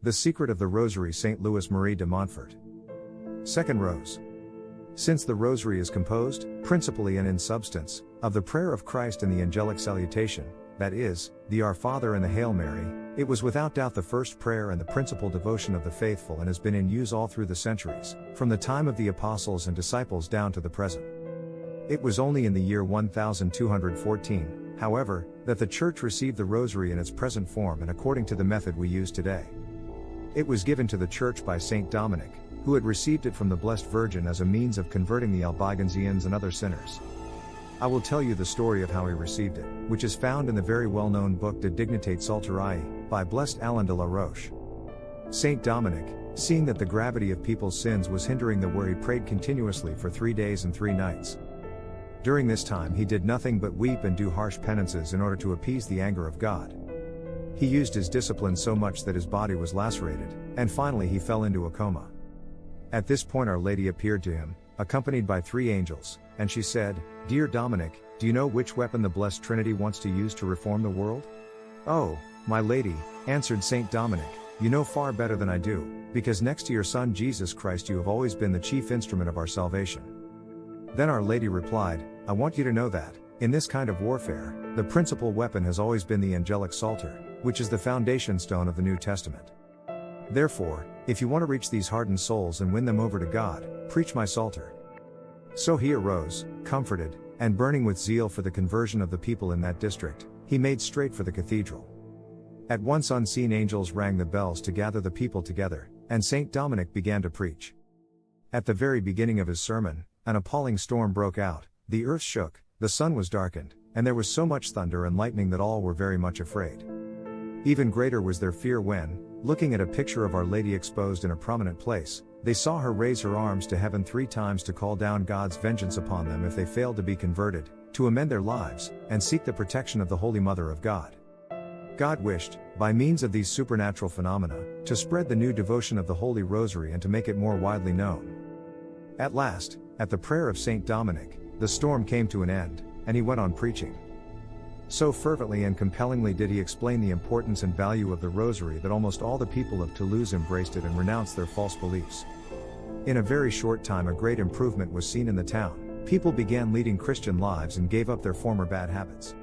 The Secret of the Rosary, St. Louis Marie de Montfort. Second Rose. Since the Rosary is composed, principally and in substance, of the prayer of Christ and the Angelic Salutation, that is, the Our Father and the Hail Mary, it was without doubt the first prayer and the principal devotion of the faithful and has been in use all through the centuries, from the time of the apostles and disciples down to the present. It was only in the year 1214, however, that the Church received the Rosary in its present form and according to the method we use today. It was given to the Church by Saint Dominic, who had received it from the Blessed Virgin as a means of converting the Albigensians and other sinners. I will tell you the story of how he received it, which is found in the very well-known book De Dignitate Psalteriae, by Blessed Alain de la Roche. Saint Dominic, seeing that the gravity of people's sins was hindering the where he prayed continuously for 3 days and 3 nights. During this time he did nothing but weep and do harsh penances in order to appease the anger of God. He used his discipline so much that his body was lacerated, and finally he fell into a coma. At this point Our Lady appeared to him, accompanied by 3 angels, and she said, "Dear Dominic, do you know which weapon the Blessed Trinity wants to use to reform the world?" "Oh, my lady," answered Saint Dominic, "you know far better than I do, because next to your Son Jesus Christ you have always been the chief instrument of our salvation." Then Our Lady replied, "I want you to know that, in this kind of warfare, the principal weapon has always been the Angelic Psalter, which is the foundation stone of the New Testament. Therefore, if you want to reach these hardened souls and win them over to God, preach my Psalter." So he arose, comforted, and burning with zeal for the conversion of the people in that district, he made straight for the cathedral. At once unseen angels rang the bells to gather the people together, and Saint Dominic began to preach. At the very beginning of his sermon, an appalling storm broke out, the earth shook, the sun was darkened, and there was so much thunder and lightning that all were very much afraid. Even greater was their fear when, looking at a picture of Our Lady exposed in a prominent place, they saw her raise her arms to heaven 3 times to call down God's vengeance upon them if they failed to be converted, to amend their lives, and seek the protection of the Holy Mother of God. God wished, by means of these supernatural phenomena, to spread the new devotion of the Holy Rosary and to make it more widely known. At last, at the prayer of Saint Dominic, the storm came to an end, and he went on preaching. So fervently and compellingly did he explain the importance and value of the Rosary that almost all the people of Toulouse embraced it and renounced their false beliefs. In a very short time a great improvement was seen in the town, people began leading Christian lives and gave up their former bad habits.